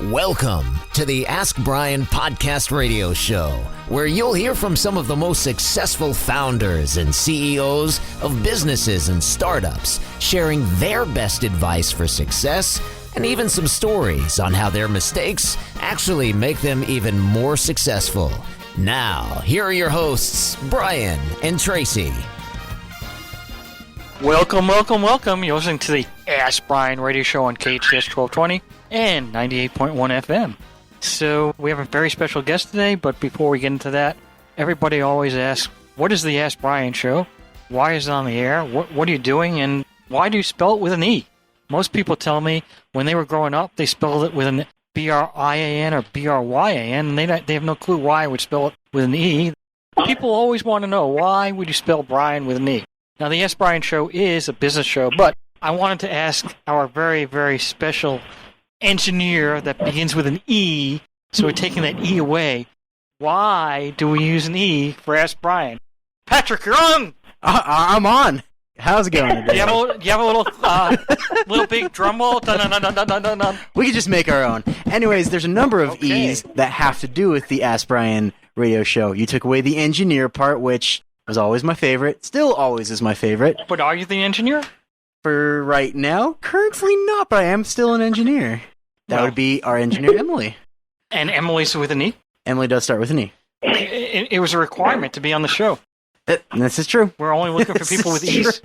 Welcome to the Ask Brien podcast radio show, where you'll hear from some of the most successful founders and CEOs of businesses and startups, sharing their best advice for success and even some stories on how their mistakes actually make them even more successful. Now, here are your hosts, Brien and Traci. Welcome. You're listening to the Ask Brien radio show on KHS 1220 and 98.1 FM. So, we have a very special guest today, but before we get into that, everybody always asks, what is the Ask Brien Show? Why is it on the air? What are you doing? And why do you spell it with an E? Most people tell me when they were growing up, they spelled it with an B-R-I-A-N or B-R-Y-A-N, and they have no clue why I would spell it with an E. People always want to know, why would you spell Brien with an E? Now, the Ask Brien Show is a business show, but I wanted to ask our very, very special engineer that begins with an E, so we're taking that E away. Why do we use an E for Ask Brien? Patrick, you're on! I'm on. How's it going today? Do you have a little big drum roll? Dun, dun, dun, dun, dun, dun, dun. We could just make our own. Anyways, there's a number of E's that have to do with the Ask Brien radio show. You took away the engineer part, which was always my favorite. Still always is my favorite. But are you the engineer? For right now, currently not, but I am still an engineer. That would be our engineer, Emily. And Emily's with an E? Emily does start with an E. It was a requirement to be on the show. This is true. We're only looking for people with E's.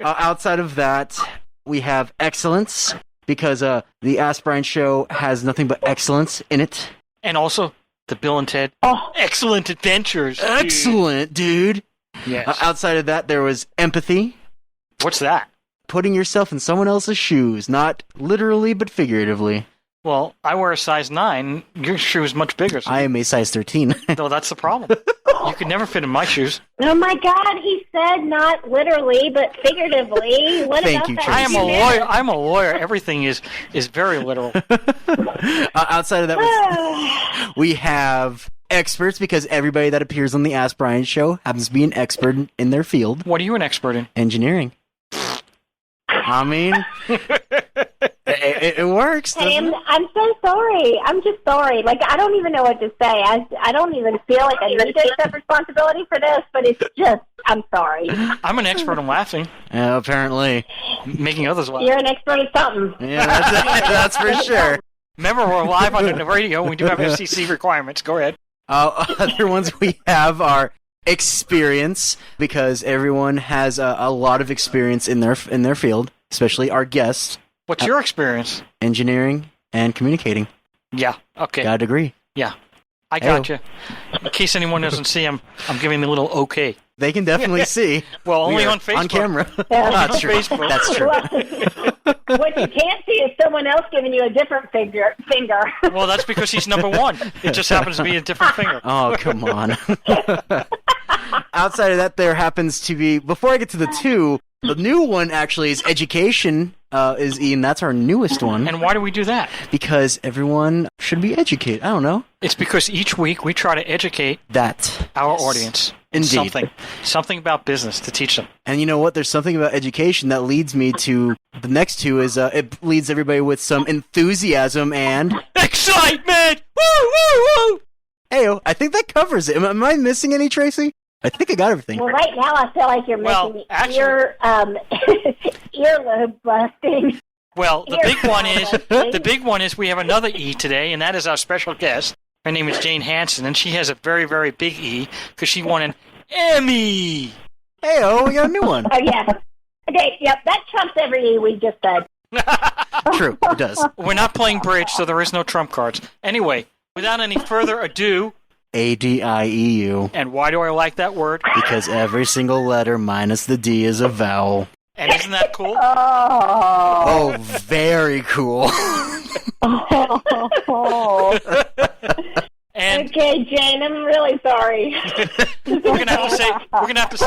Outside of that, we have excellence, because the Ask Brien Show has nothing but excellence in it. And also, the Bill and Ted Excellent Adventures. Excellent, dude. Yes. Outside of that, there was empathy. What's that? Putting yourself in someone else's shoes, not literally, but figuratively. Well, I wear a size 9. Your shoe is much bigger. So I am a size 13. No, that's the problem. You could never fit in my shoes. Oh my God, he said not literally, but figuratively. What Thank about you, that? Tracy. I am a lawyer. I'm a lawyer. Everything is very literal. Outside of that, we have experts, because everybody that appears on the Ask Brien Show happens to be an expert in their field. What are you an expert in? Engineering. I mean, it works. I'm so sorry. I'm just sorry. Like, I don't even know what to say. I don't even feel like I need to accept responsibility for this, but it's just, I'm sorry. I'm an expert in laughing. Apparently. Making others laugh. You're an expert at something. Yeah, that's for sure. Remember, we're live on the radio. We do have FCC requirements. Go ahead. Other ones we have are experience, because everyone has a lot of experience in their field, especially our guests. What's your experience? Engineering and communicating. Yeah. Okay. Got a degree. Yeah. I got you. In case anyone doesn't see, I'm giving a little okay. They can definitely see. Well, only on Facebook. On camera. Yeah. That's true. Facebook. That's true. What you can't see is someone else giving you a different finger. Well, that's because he's number 1. It just happens to be a different finger. Oh, come on. Outside of that, there happens to be, before I get to the 2, the new one actually is education, is E, and that's our newest one. And why do we do that? Because everyone should be educated. I don't know. It's because each week we try to educate our audience. Indeed. Something about business to teach them. And you know what? There's something about education that leads me to the next 2 is it leads everybody with some enthusiasm and excitement. Woo, woo, woo. Heyo, I think that covers it. Am I missing any, Tracy? I think I got everything. Well, right now I feel like you're missing earlobe busting. Well, the big one is we have another E today, and that is our special guest. Her name is Jane Hanson, and she has a very, very big E because she won an Emmy. Heyo, we got a new one. Oh, yeah. Okay, yep, that trumps every E we just said. True, it does. We're not playing bridge, so there is no trump cards. Anyway, without any further ado, ADIEU. And why do I like that word? Because every single letter minus the D is a vowel. And isn't that cool? Oh, very cool. And okay, Jane, I'm really sorry. we're gonna have to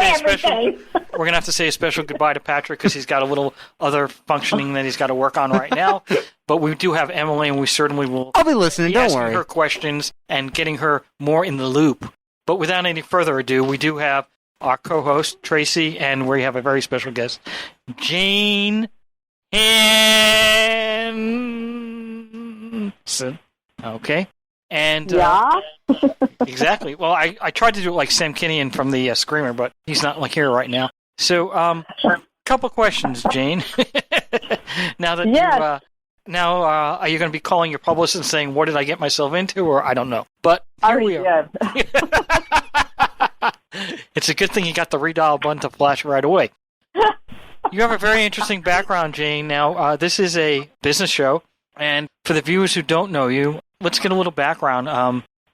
say a special goodbye to Patrick because he's got a little other functioning that he's got to work on right now. But we do have Emily, and we certainly will. I'll be listening. Don't asking worry. Her questions and getting her more in the loop. But without any further ado, we do have our co-host Traci, and we have a very special guest, Jane Hanson. Hanson. Okay. And Yeah. exactly. Well, I tried to do it like Sam Kinnian from the Screamer, but he's not like here right now. So, couple questions, Jane. Now that Yes. are you going to be calling your publicist and saying, "What did I get myself into?" Or I don't know. But here we are. It's a good thing you got the redial button to flash right away. You have a very interesting background, Jane. Now, this is a business show, and for the viewers who don't know you, let's get a little background.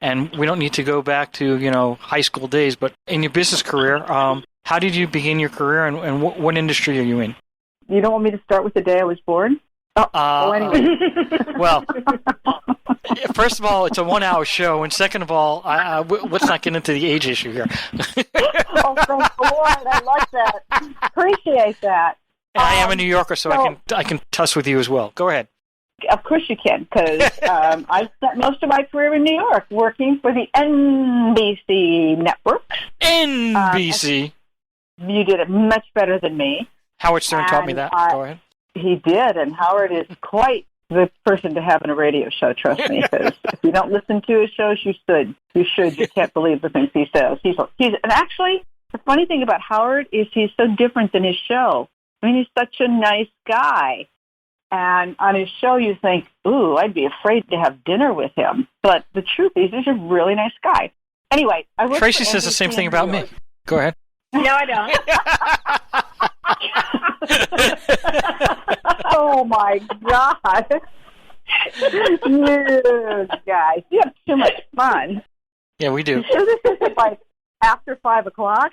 And we don't need to go back to high school days, but in your business career, how did you begin your career, and what industry are you in? You don't want me to start with the day I was born? Anyway. Well, first of all, it's a 1-hour show, and second of all, let's not get into the age issue here. Oh, thank the Lord. I like that. Appreciate that. And I am a New Yorker, so I can tuss with you as well. Go ahead. Of course you can, because I spent most of my career in New York working for the NBC network. NBC. You did it much better than me. Howard Stern taught me that. Go ahead. He did, and Howard is quite the person to have in a radio show, trust me, because if you don't listen to his shows, you should. You should. You can't believe the things he says. And actually, the funny thing about Howard is he's so different than his show. I mean, he's such a nice guy. And on his show, you think, ooh, I'd be afraid to have dinner with him. But the truth is, he's a really nice guy. Anyway, I work Tracy for says the NBC same thing in about New me. York. Go ahead. No, I don't. Oh, my God. You guys, you have too much fun. Yeah, we do. So this is like after 5 o'clock.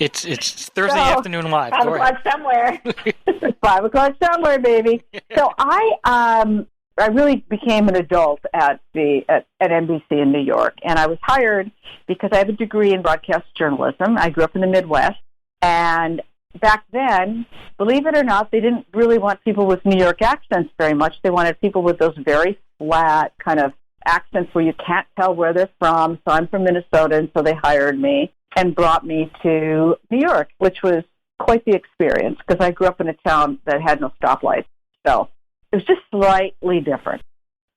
It's Thursday afternoon live. Go ahead. Somewhere. 5 o'clock somewhere, baby. So I really became an adult at NBC in New York, and I was hired because I have a degree in broadcast journalism. I grew up in the Midwest, and back then, believe it or not, they didn't really want people with New York accents very much. They wanted people with those very flat kind of accents where you can't tell where they're from. So I'm from Minnesota, and so they hired me and brought me to New York, which was quite the experience because I grew up in a town that had no stoplights. So it was just slightly different.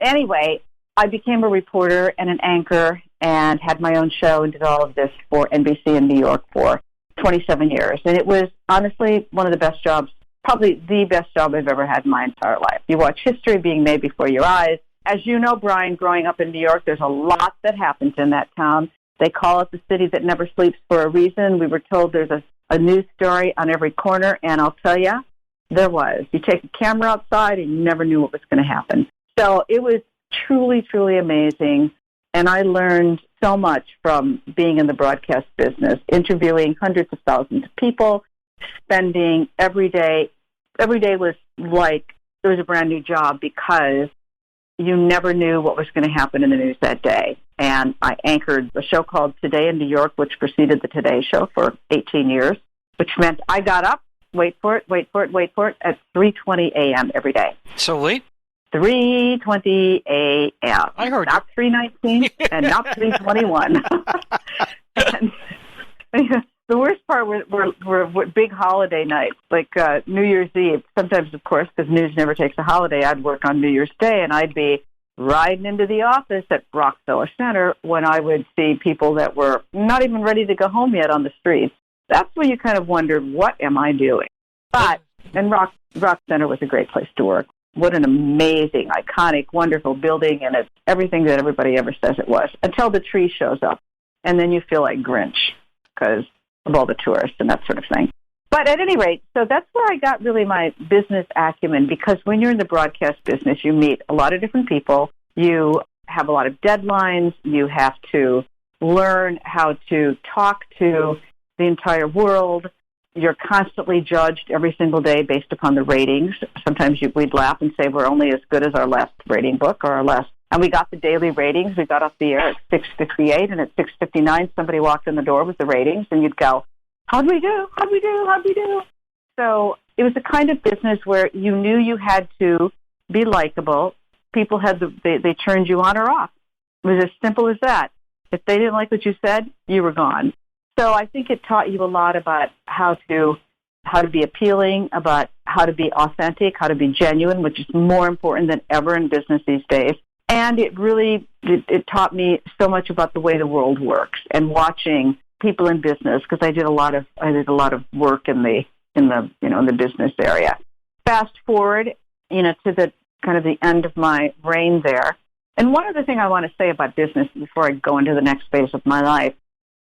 Anyway, I became a reporter and an anchor and had my own show and did all of this for NBC in New York for 27 years. And it was honestly one of the best jobs, probably the best job I've ever had in my entire life. You watch history being made before your eyes. As you know, Brien, growing up in New York, there's a lot that happens in that town. They call it the city that never sleeps for a reason. We were told there's a news story on every corner, and I'll tell you, there was. You take a camera outside and you never knew what was going to happen. So it was truly, truly amazing. And I learned so much from being in the broadcast business, interviewing hundreds of thousands of people, spending every day was like it was a brand new job because you never knew what was going to happen in the news that day. And I anchored a show called Today in New York, which preceded the Today Show for 18 years, which meant I got up, wait for it, at 3:20 a.m. every day. So late? 3:20 a.m. I heard not 3:19 and not 3:21. The worst part were big holiday nights, like New Year's Eve. Sometimes, of course, because news never takes a holiday, I'd work on New Year's Day, and I'd be riding into the office at Rockefeller Center when I would see people that were not even ready to go home yet on the streets. That's where you kind of wondered, what am I doing? But, and Rock Center was a great place to work. What an amazing, iconic, wonderful building, and it's everything that everybody ever says it was, until the tree shows up. And then you feel like Grinch because of all the tourists and that sort of thing. But at any rate, so that's where I got really my business acumen, because when you're in the broadcast business, you meet a lot of different people. You have a lot of deadlines. You have to learn how to talk to the entire world. You're constantly judged every single day based upon the ratings. Sometimes we'd laugh and say we're only as good as our last rating book or our last. And we got the daily ratings. We got off the air at 6:58, and at 6:59, somebody walked in the door with the ratings, and you'd go, how'd we do? How'd we do? How'd we do? So it was the kind of business where you knew you had to be likable. People had they turned you on or off. It was as simple as that. If they didn't like what you said, you were gone. So I think it taught you a lot about how to how to be appealing, about how to be authentic, how to be genuine, which is more important than ever in business these days. And it really it taught me so much about the way the world works and watching people in business, because I did a lot of work in the business area. Fast forward, to the kind of the end of my reign there. And one other thing I want to say about business before I go into the next phase of my life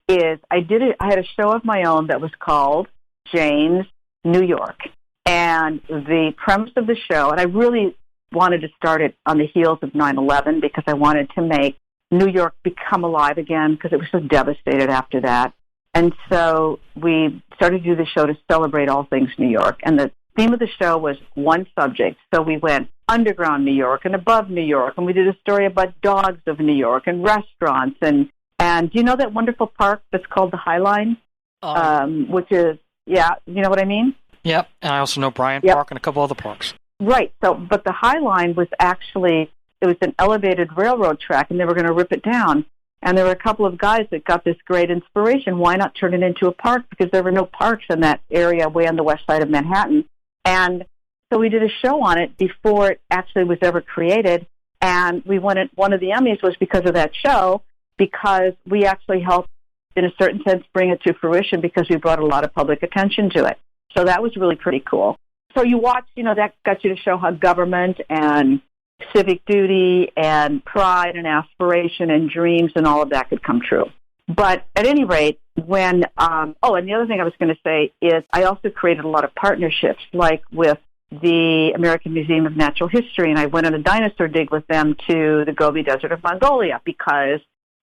is I had a show of my own that was called Jane's New York. And the premise of the show, and I really wanted to start it on the heels of 9/11 because I wanted to make New York become alive again because it was so devastated after that. And so we started to do the show to celebrate all things New York. And the theme of the show was one subject. So we went underground New York and above New York, and we did a story about dogs of New York and restaurants. And do you know that wonderful park that's called the High Line? Which is, yeah, you know what I mean? Yep, and I also know Bryant Park and a couple other parks. Right. So, but the High Line was actually, it was an elevated railroad track, and they were going to rip it down. And there were a couple of guys that got this great inspiration. Why not turn it into a park? Because there were no parks in that area way on the west side of Manhattan. And so we did a show on it before it actually was ever created. And we won it. One of the Emmys was because of that show, because we actually helped, in a certain sense, bring it to fruition because we brought a lot of public attention to it. So that was really pretty cool. So you watch, that got you to show how government and civic duty and pride and aspiration and dreams and all of that could come true. But at any rate, when, and the other thing I was going to say is I also created a lot of partnerships, like with the American Museum of Natural History, and I went on a dinosaur dig with them to the Gobi Desert of Mongolia because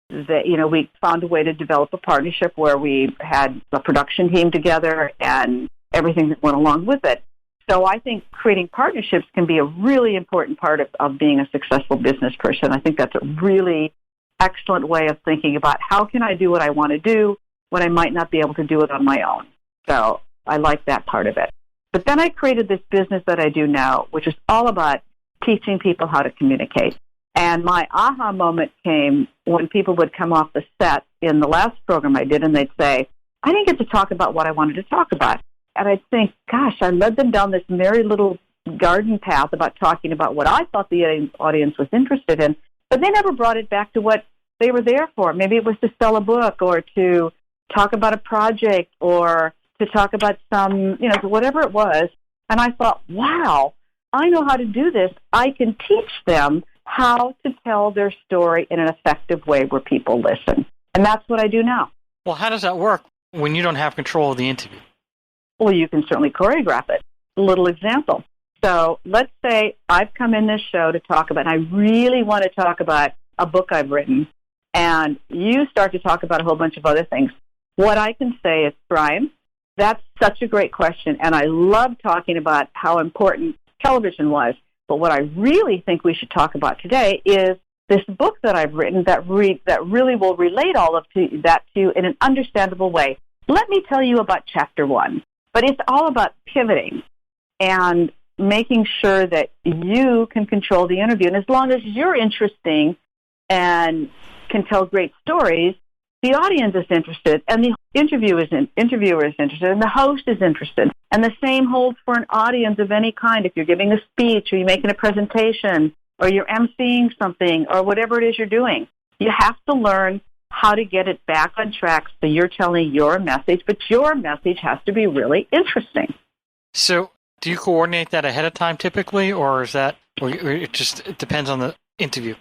we found a way to develop a partnership where we had a production team together and everything that went along with it. So I think creating partnerships can be a really important part of being a successful business person. I think that's a really excellent way of thinking about how can I do what I want to do when I might not be able to do it on my own. So I like that part of it. But then I created this business that I do now, which is all about teaching people how to communicate. And my aha moment came when people would come off the set in the last program I did, and they'd say, I didn't get to talk about what I wanted to talk about. And I'd think, gosh, I led them down this merry little garden path about talking about what I thought the audience was interested in, but they never brought it back to what they were there for. Maybe it was to sell a book or to talk about a project or to talk about some, whatever it was. And I thought, wow, I know how to do this. I can teach them how to tell their story in an effective way where people listen. And that's what I do now. Well, how does that work when you don't have control of the interview? Well, you can certainly choreograph it. A little example. So let's say I've come in this show to talk about, and I really want to talk about a book I've written, and you start to talk about a whole bunch of other things. What I can say is, Brien, that's such a great question, and I love talking about how important television was. But what I really think we should talk about today is this book that I've written that really will relate all of that to you in an understandable way. Let me tell you about Chapter 1. But it's all about pivoting and making sure that you can control the interview. And as long as you're interesting and can tell great stories, the audience is interested, and the interviewer is interested, and the host is interested. And the same holds for an audience of any kind. If you're giving a speech or you're making a presentation or you're emceeing something or whatever it is you're doing, you have to learn how to get it back on track so you're telling your message, but your message has to be really interesting. So do you coordinate that ahead of time typically, or it just depends on the interview?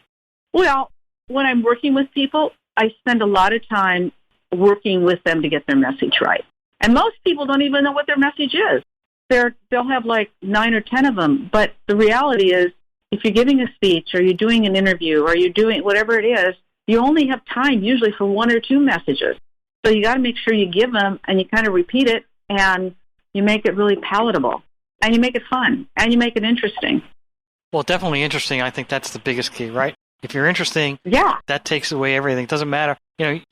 Well, when I'm working with people, I spend a lot of time working with them to get their message right. And most people don't even know what their message is. They'll have like 9 or 10 of them, but the reality is if you're giving a speech or you're doing an interview or you're doing whatever it is, you only have time usually for 1 or 2 messages. So you got to make sure you give them and you kind of repeat it and you make it really palatable and you make it fun and you make it interesting. Well, definitely interesting. I think that's the biggest key, right? If you're interesting, that takes away everything. It doesn't matter.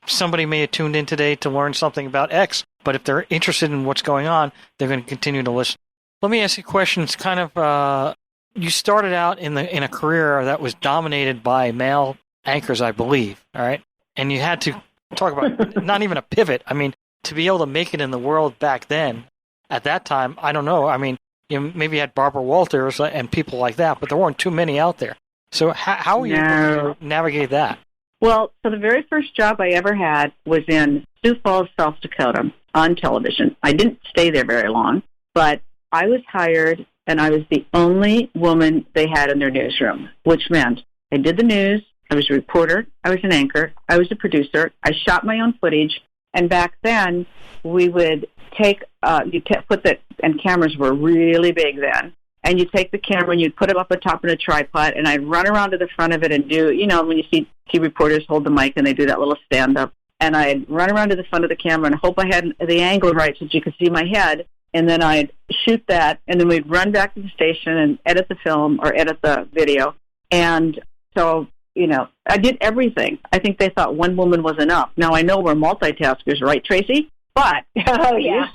Somebody may have tuned in today to learn something about X, but if they're interested in what's going on, they're going to continue to listen. Let me ask you a question. It's kind of, you started out in a career that was dominated by male anchors, I believe, all right? And you had to talk about not even a pivot. I mean, to be able to make it in the world back then, at that time, I don't know. I mean, you know, maybe you had Barbara Walters and people like that, but there weren't too many out there. So how were you able to navigate that? Well, so the very first job I ever had was in Sioux Falls, South Dakota, on television. I didn't stay there very long, but I was hired, and I was the only woman they had in their newsroom, which meant I did the news, I was a reporter, I was an anchor, I was a producer, I shot my own footage, and back then we would take, and cameras were really big then, and you'd take the camera and you'd put it up on top of a tripod, and I'd run around to the front of it and do, you know, when you see reporters hold the mic and they do that little stand-up, and I'd run around to the front of the camera and hope I had the angle right so that you could see my head, and then I'd shoot that, and then we'd run back to the station and edit the film or edit the video. And so, you know, I did everything. I think they thought one woman was enough. Now, I know we're multitaskers, right, Tracy? But, oh, yeah.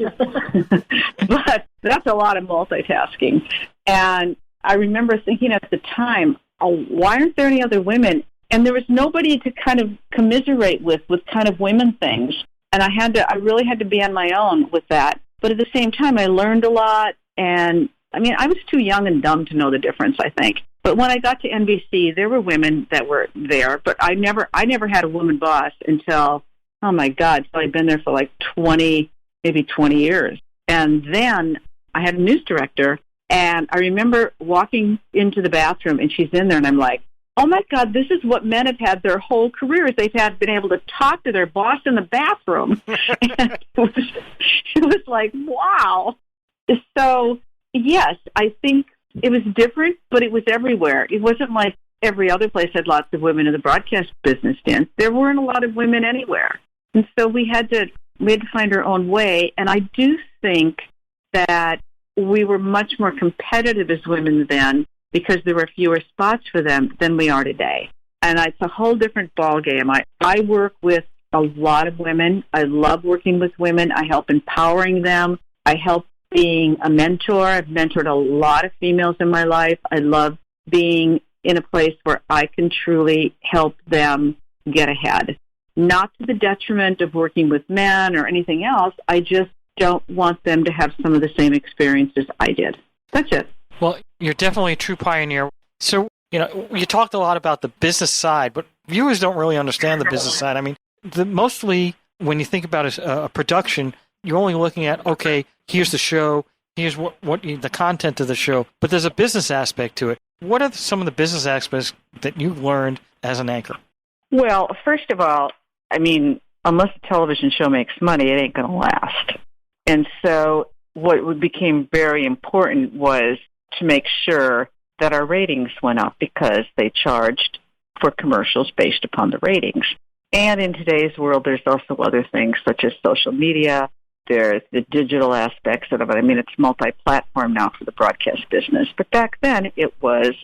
but that's a lot of multitasking. And I remember thinking at the time, oh, why aren't there any other women? And there was nobody to kind of commiserate with kind of women things. And I really had to be on my own with that. But at the same time, I learned a lot. And, I mean, I was too young and dumb to know the difference, I think. But when I got to NBC, there were women that were there. But I never had a woman boss until, oh, my God, so I'd been there for like 20 years. And then I had a news director, and I remember walking into the bathroom, and she's in there, and I'm like, oh, my God, this is what men have had their whole careers. They've been able to talk to their boss in the bathroom. And it was like, wow. So, yes, I think it was different, but it was everywhere. It wasn't like every other place had lots of women in the broadcast business, Dan. There weren't a lot of women anywhere. And so we had to find our own way. And I do think that we were much more competitive as women then because there were fewer spots for them than we are today. And it's a whole different ballgame. I work with a lot of women. I love working with women. I help empowering them. I help being a mentor. I've mentored a lot of females in my life. I love being in a place where I can truly help them get ahead. Not to the detriment of working with men or anything else. I just don't want them to have some of the same experiences I did. That's it. Well, you're definitely a true pioneer. So, you know, you talked a lot about the business side, but viewers don't really understand the business side. I mean, mostly when you think about a production, you're only looking at, okay, here's the show, here's what the content of the show, but there's a business aspect to it. What are some of the business aspects that you learned as an anchor? Well, first of all, I mean, unless a television show makes money, it ain't going to last. And so what became very important was to make sure that our ratings went up because they charged for commercials based upon the ratings. And in today's world, there's also other things such as social media. There's the digital aspects of it. I mean, it's multi-platform now for the broadcast business. But back then, it was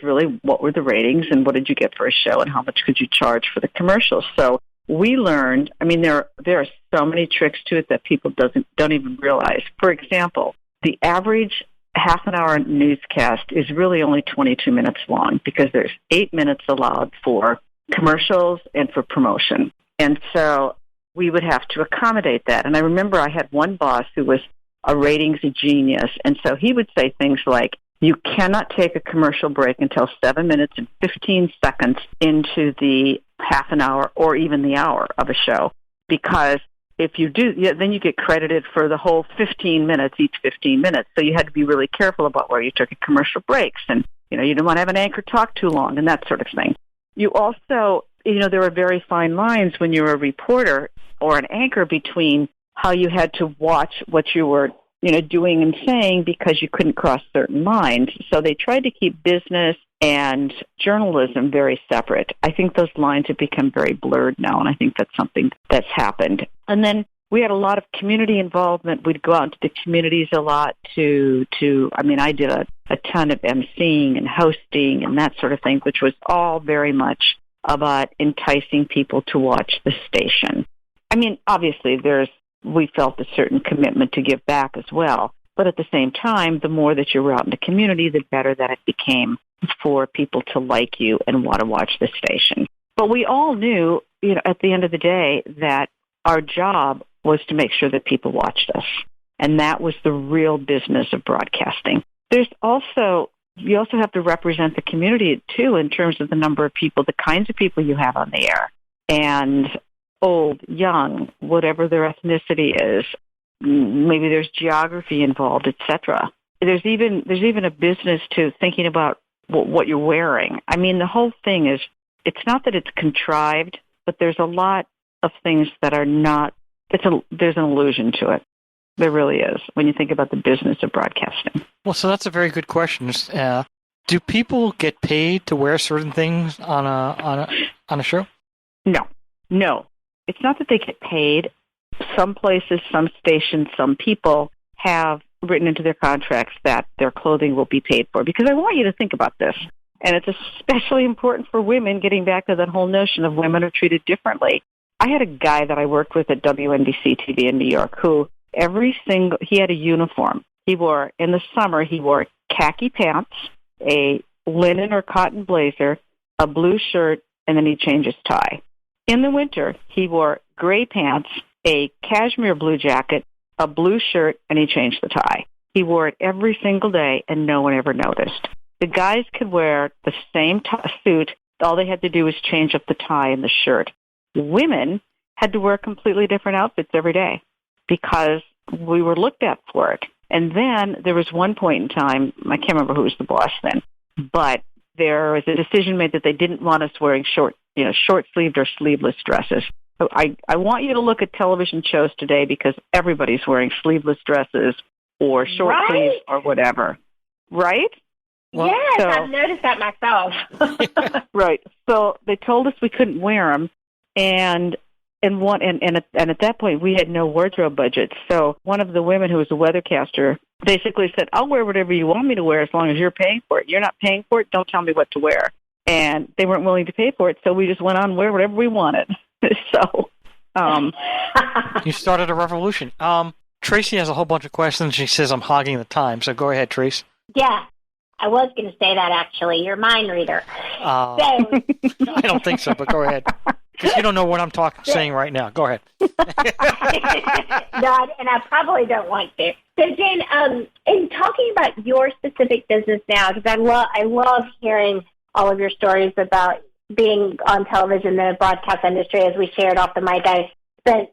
really what were the ratings and what did you get for a show and how much could you charge for the commercials. So we learned, I mean, there are so many tricks to it that people don't even realize. For example, the average half-an-hour newscast is really only 22 minutes long because there's 8 minutes allowed for commercials and for promotion. And so we would have to accommodate that. And I remember I had one boss who was a ratings genius, and so he would say things like, you cannot take a commercial break until 7 minutes and 15 seconds into the half an hour or even the hour of a show, because if you do, then you get credited for the whole 15 minutes, each 15 minutes. So you had to be really careful about where you took commercial breaks. And, you know, you didn't want to have an anchor talk too long and that sort of thing. You also, you know, there were very fine lines when you were a reporter or an anchor between how you had to watch what you were, you know, doing and saying because you couldn't cross certain lines. So they tried to keep business and journalism very separate. I think those lines have become very blurred now, and I think that's something that's happened. And then we had a lot of community involvement. We'd go out into the communities a lot I mean, I did a ton of emceeing and hosting and that sort of thing, which was all very much about enticing people to watch the station. I mean, obviously, we felt a certain commitment to give back as well. But at the same time, the more that you were out in the community, the better that it became for people to like you and want to watch the station. But we all knew, you know, at the end of the day that our job was to make sure that people watched us. And that was the real business of broadcasting. You also have to represent the community, too, in terms of the number of people, the kinds of people you have on the air, and old, young, whatever their ethnicity is. Maybe there's geography involved, etc. There's even a business to thinking about what you're wearing. I mean, the whole thing is, it's not that it's contrived, but there's a lot of things that are not, there's an illusion to it. There really is, when you think about the business of broadcasting. Well, so that's a very good question. Do people get paid to wear certain things on a show? No. It's not that they get paid. Some places, some stations, some people have written into their contracts that their clothing will be paid for. Because I want you to think about this. And it's especially important for women, getting back to that whole notion of women are treated differently. I had a guy that I worked with at WNBC TV in New York who he had a uniform. In the summer, he wore khaki pants, a linen or cotton blazer, a blue shirt, and then he'd change his tie. In the winter, he wore gray pants, a cashmere blue jacket, a blue shirt, and he changed the tie. He wore it every single day, and no one ever noticed. The guys could wear the same suit. All they had to do was change up the tie and the shirt. The women had to wear completely different outfits every day because we were looked at for it. And then there was one point in time, I can't remember who was the boss then, but there was a decision made that they didn't want us wearing short-sleeved or sleeveless dresses. So I want you to look at television shows today because everybody's wearing sleeveless dresses or short sleeves or whatever. Right? Well, yes, I've noticed that myself. Right. So they told us we couldn't wear them, and at that point we had no wardrobe budget. So one of the women who was a weathercaster basically said, "I'll wear whatever you want me to wear as long as you're paying for it. You're not paying for it, don't tell me what to wear." And they weren't willing to pay for it, so we just went on and wear whatever we wanted. So, you started a revolution. Traci has a whole bunch of questions. She says I'm hogging the time, so go ahead, Traci. Yeah. I was going to say that, actually. You're a mind reader. I don't think so, but go ahead. Because you don't know what I'm saying right now. Go ahead. No, and I probably don't want to. So, Jane, in talking about your specific business now, because I love hearing all of your stories about being on television, the broadcast industry. As we shared off the mic, I spent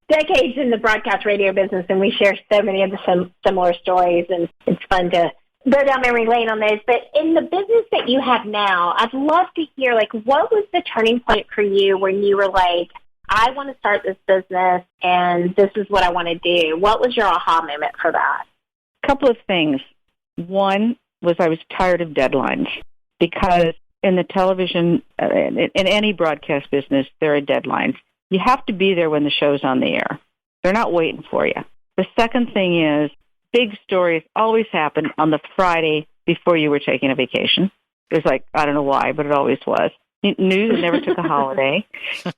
decades in the broadcast radio business, and we share so many of the similar stories, and it's fun to go down memory lane on those. But in the business that you have now, I'd love to hear, what was the turning point for you when you were like, I want to start this business and this is what I want to do? What was your aha moment for that? A couple of things. One was I was tired of deadlines because in the television, in any broadcast business, there are deadlines. You have to be there when the show's on the air. They're not waiting for you. The second thing is, big stories always happen on the Friday before you were taking a vacation. It was I don't know why, but it always was. News never took a holiday.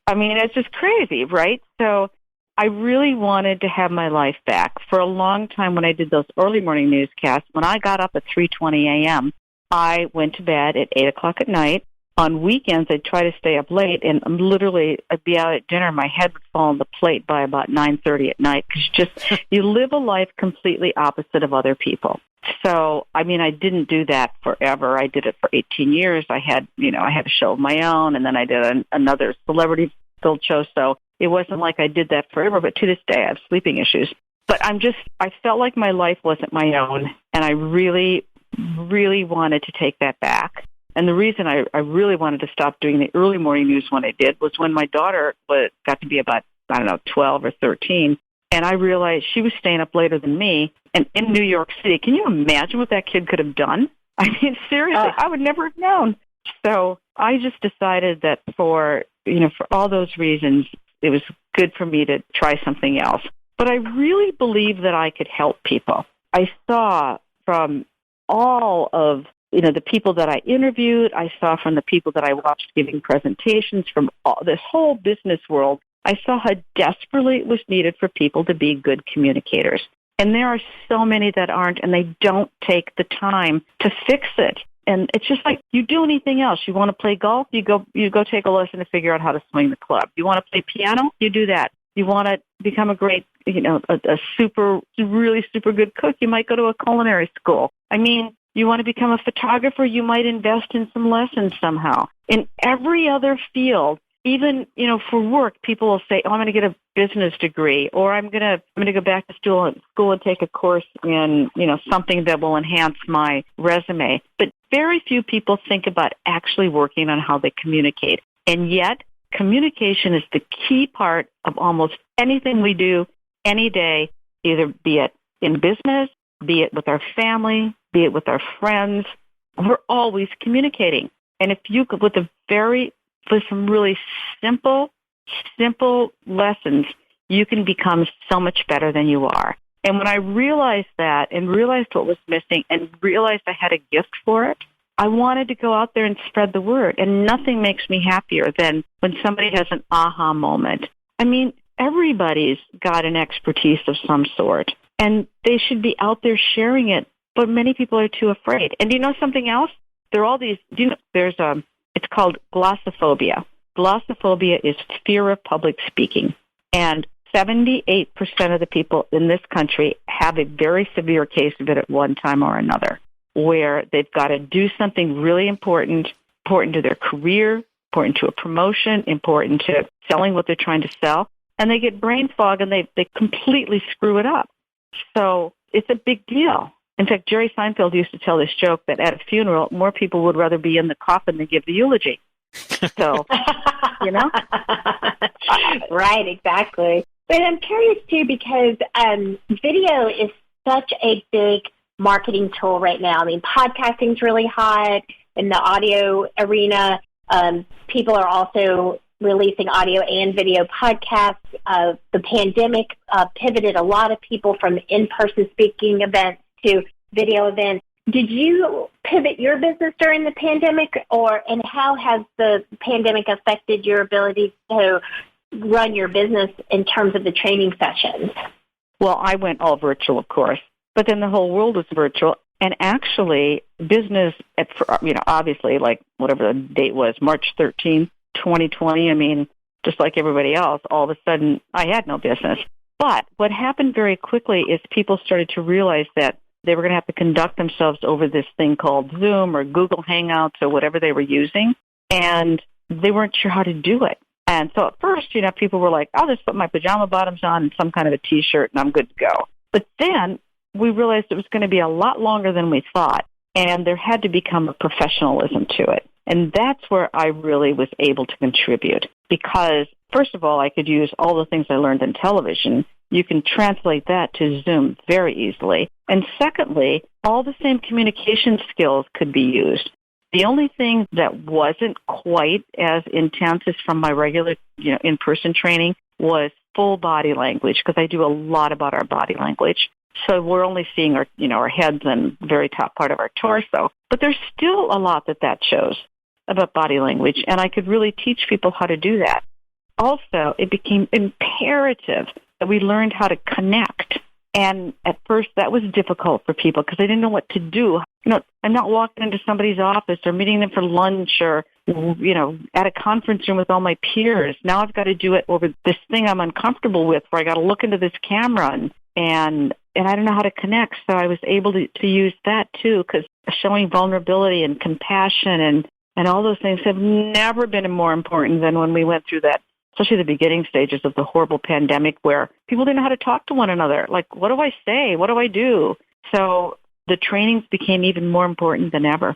I mean, it's just crazy, right? So I really wanted to have my life back. For a long time when I did those early morning newscasts, when I got up at 3:20 a.m., I went to bed at 8 o'clock at night. On weekends, I'd try to stay up late, and literally, I'd be out at dinner. My head would fall on the plate by about 9:30 at night because you live a life completely opposite of other people. So, I mean, I didn't do that forever. I did it for 18 years. I had a show of my own, and then I did another celebrity-filled show. So it wasn't like I did that forever. But to this day, I have sleeping issues. But I felt like my life wasn't my own, and I really, really wanted to take that back. And the reason I really wanted to stop doing the early morning news when I did was when my daughter got to be about, 12 or 13, and I realized she was staying up later than me. And in New York City, can you imagine what that kid could have done? I mean, seriously, I would never have known. So I just decided that for all those reasons, it was good for me to try something else. But I really believe that I could help people. I saw from all of the people that I interviewed, I saw from the people that I watched giving presentations from this whole business world, I saw how desperately it was needed for people to be good communicators. And there are so many that aren't, and they don't take the time to fix it. And it's just like you do anything else. You want to play golf, you go take a lesson to figure out how to swing the club. You want to play piano, you do that. You want to become a great a really super good cook, you might go to a culinary school. I mean, you want to become a photographer, you might invest in some lessons somehow. In every other field, even, for work, people will say, I'm going to get a business degree, or I'm going to go back to school and take a course in, something that will enhance my resume. But very few people think about actually working on how they communicate. And yet, communication is the key part of almost anything we do any day, either be it in business, be it with our family, be it with our friends. We're always communicating. And if you could, with some really simple lessons, you can become so much better than you are. And when I realized that and realized what was missing and realized I had a gift for it, I wanted to go out there and spread the word. And nothing makes me happier than when somebody has an aha moment. I mean, everybody's got an expertise of some sort, and they should be out there sharing it. But many people are too afraid. And do you know something else? There are all these, it's called glossophobia. Glossophobia is fear of public speaking. And 78% of the people in this country have a very severe case of it at one time or another, where they've got to do something really important to their career, important to a promotion, important to selling what they're trying to sell, and they get brain fog and they completely screw it up. So it's a big deal. In fact, Jerry Seinfeld used to tell this joke that at a funeral, more people would rather be in the coffin than give the eulogy. So, Right, exactly. But I'm curious, too, because video is such a big marketing tool right now. I mean, podcasting's really hot in the audio arena. People are also releasing audio and video podcasts. The pandemic pivoted a lot of people from in-person speaking events to video events. Did you pivot your business during the pandemic, and how has the pandemic affected your ability to run your business in terms of the training sessions? Well, I went all virtual, of course, but then the whole world was virtual. And actually, business, obviously, like whatever the date was, March 13th, 2020, I mean, just like everybody else, all of a sudden, I had no business. But what happened very quickly is people started to realize that they were going to have to conduct themselves over this thing called Zoom or Google Hangouts or whatever they were using, and they weren't sure how to do it. And so at first, people were like, I'll just put my pajama bottoms on and some kind of a T-shirt and I'm good to go. But then we realized it was going to be a lot longer than we thought, and there had to become a professionalism to it. And that's where I really was able to contribute because, first of all, I could use all the things I learned in television. You can translate that to Zoom very easily. And secondly, all the same communication skills could be used. The only thing that wasn't quite as intense as from my regular, in-person training was full body language, because I do a lot about our body language. So we're only seeing our heads and very top part of our torso. But there's still a lot that shows about body language, and I could really teach people how to do that. Also, it became imperative that we learned how to connect. And at first, that was difficult for people because they didn't know what to do. I'm not walking into somebody's office or meeting them for lunch or, at a conference room with all my peers. Now I've got to do it over this thing I'm uncomfortable with where I got to look into this camera and I don't know how to connect. So I was able to use that too, because showing vulnerability and compassion and all those things have never been more important than when we went through that, especially the beginning stages of the horrible pandemic where people didn't know how to talk to one another. Like, what do I say? What do I do? So the trainings became even more important than ever.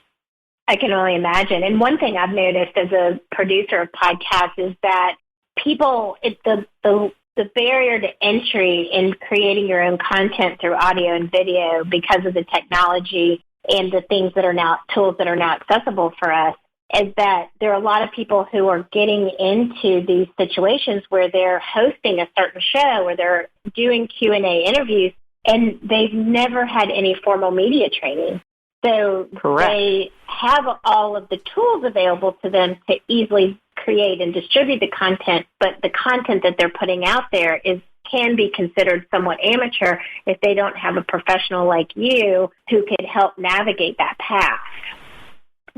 I can only imagine. And one thing I've noticed as a producer of podcasts is that people, the barrier to entry in creating your own content through audio and video because of the technology and the things that are now, tools that are now accessible for us, is that there are a lot of people who are getting into these situations where they're hosting a certain show or they're doing Q&A interviews, and they've never had any formal media training. So Correct. They have all of the tools available to them to easily create and distribute the content, but the content that they're putting out there can be considered somewhat amateur if they don't have a professional like you who could help navigate that path.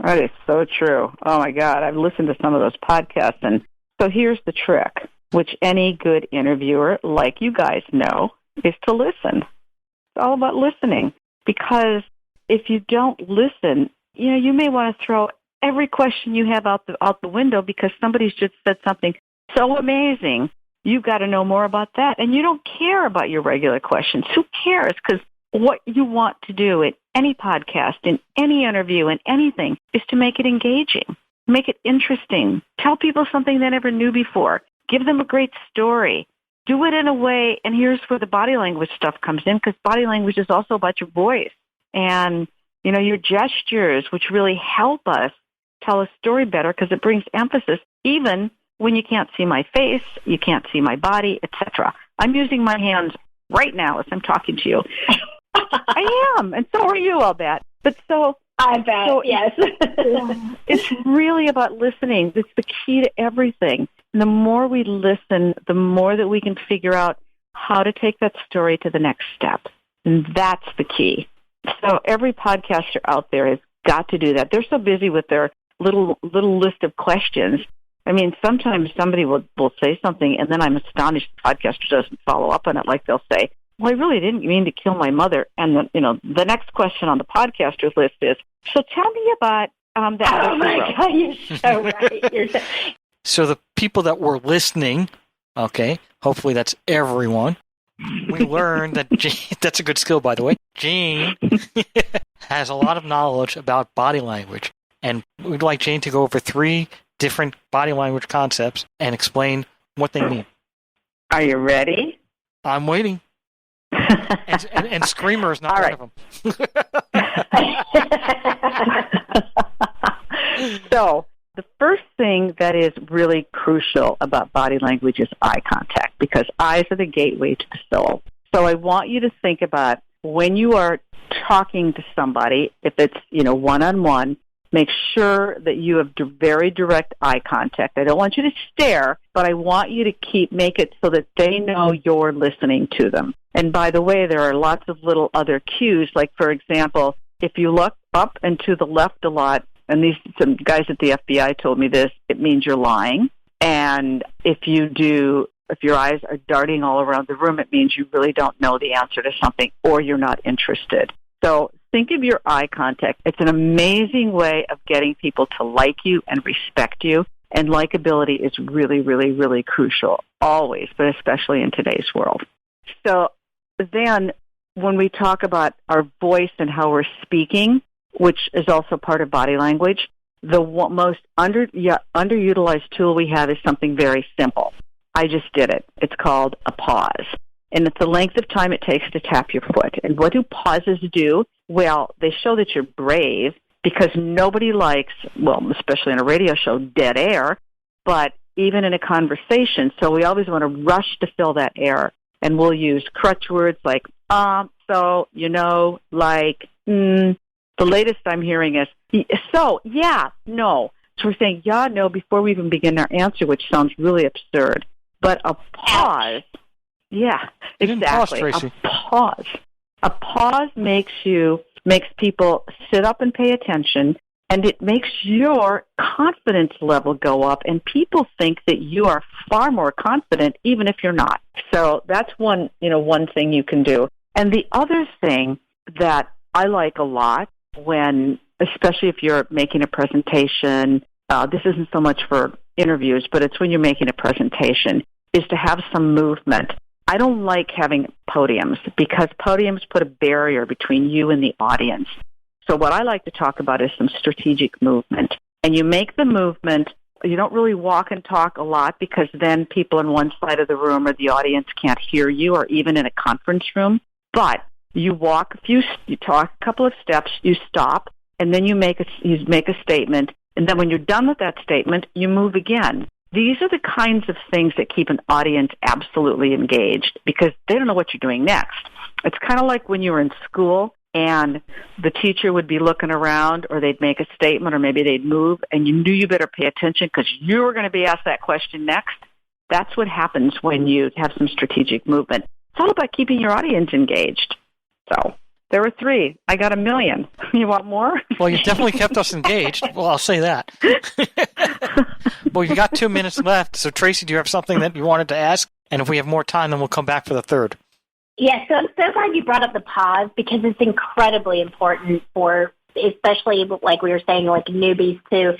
That is so true. Oh, my God. I've listened to some of those podcasts. And so here's the trick. which any good interviewer, like you guys know, is to listen. It's all about listening. Because if you don't listen, you may want to throw every question you have out the window because somebody's just said something so amazing. You've got to know more about that. And you don't care about your regular questions. Who cares? Because what you want to do in any podcast, in any interview, in anything, is to make it engaging, make it interesting, tell people something they never knew before, give them a great story, do it in a way, and here's where the body language stuff comes in, because body language is also about your voice and, your gestures, which really help us tell a story better because it brings emphasis, even when you can't see my face, you can't see my body, etc. I'm using my hands right now as I'm talking to you. I am, and so are you, I'll bet. But I bet, yes. It's really about listening. It's the key to everything. And the more we listen, the more that we can figure out how to take that story to the next step. And that's the key. So every podcaster out there has got to do that. They're so busy with their little list of questions. I mean, sometimes somebody will say something, and then I'm astonished the podcaster doesn't follow up on it. Like they'll say, well, I really didn't mean to kill my mother. And the next question on the podcaster's list is, so tell me about that. Oh my God, you're so right. So the people that were listening, okay, hopefully that's everyone. We learned that Jane, that's a good skill, by the way. Jane has a lot of knowledge about body language, and we'd like Jane to go over 3 different body language concepts and explain what they mean. Are you ready? I'm waiting. And Screamer is not all one right. of them. So the first thing that is really crucial about body language is eye contact, because eyes are the gateway to the soul. So I want you to think about when you are talking to somebody, if it's, one-on-one, make sure that you have very direct eye contact. I don't want you to stare, but I want you to make it so that they know you're listening to them. And by the way, there are lots of little other cues, like, for example, if you look up and to the left a lot, and some guys at the FBI told me this, it means you're lying. And if your eyes are darting all around the room, it means you really don't know the answer to something or you're not interested. So think of your eye contact. It's an amazing way of getting people to like you and respect you. And likability is really, really, really crucial, always, but especially in today's world. So then when we talk about our voice and how we're speaking, which is also part of body language, the most underutilized tool we have is something very simple. I just did it. It's called a pause. And it's the length of time it takes to tap your foot. And what do pauses do? Well, they show that you're brave, because nobody likes, well, especially in a radio show, dead air, but even in a conversation. So we always want to rush to fill that air. And we'll use crutch words like, so, like, The latest I'm hearing is, so, yeah, no. So we're saying, yeah, no, before we even begin our answer, which sounds really absurd. But a pause, yeah, exactly. A pause makes people sit up and pay attention, and it makes your confidence level go up, and people think that you are far more confident, even if you're not. So that's one thing you can do. And the other thing that I like a lot, especially if you're making a presentation, this isn't so much for interviews, but it's when you're making a presentation, is to have some movement. I don't like having podiums, because podiums put a barrier between you and the audience. So what I like to talk about is some strategic movement. And you make the movement. You don't really walk and talk a lot, because then people on one side of the room or the audience can't hear you, or even in a conference room. But you walk you talk a couple of steps, you stop, and then you make a statement. And then when you're done with that statement, you move again. These are the kinds of things that keep an audience absolutely engaged, because they don't know what you're doing next. It's kind of like when you were in school and the teacher would be looking around, or they'd make a statement, or maybe they'd move, and you knew you better pay attention because you were going to be asked that question next. That's what happens when you have some strategic movement. It's all about keeping your audience engaged. So there were 3. I got 1 million. You want more? Well, you definitely kept us engaged. Well, I'll say that. Well, you got 2 minutes left. So, Traci, do you have something that you wanted to ask? And if we have more time, then we'll come back for the third. Yes, so I'm so glad you brought up the pause because it's incredibly important for, especially like we were saying, like newbies to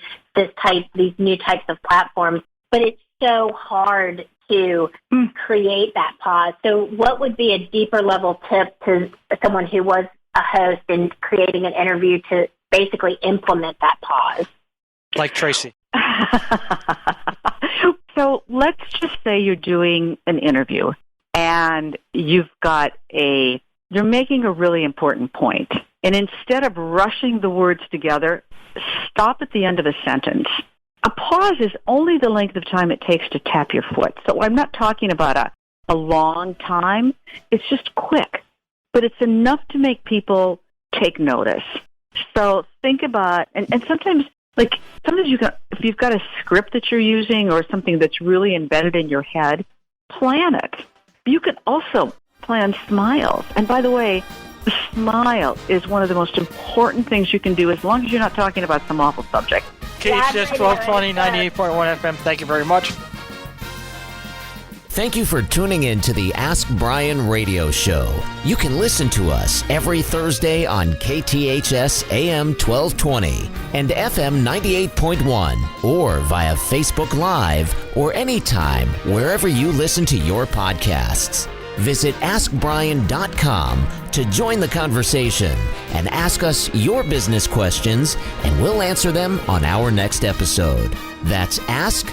these new types of platforms. But it's so hard to create that pause. So what would be a deeper level tip to someone who was a host in creating an interview to basically implement that pause? Like Traci. So let's just say you're doing an interview and you're making a really important point. And instead of rushing the words together, stop at the end of a sentence. A pause is only the length of time it takes to tap your foot. So I'm not talking about a long time. It's just quick. But it's enough to make people take notice. So think about, and sometimes you can, if you've got a script that you're using or something that's really embedded in your head, plan it. You can also plan smiles. And by the way, the smile is one of the most important things you can do as long as you're not talking about some awful subject. KHS 1220, 98.1 FM. Thank you very much. Thank you for tuning in to the Ask Brien radio show. You can listen to us every Thursday on KTHS AM 1220 and FM 98.1 or via Facebook Live or anytime wherever you listen to your podcasts. Visit AskBrien.com to join the conversation and ask us your business questions, and we'll answer them on our next episode. That's AskBrien.com.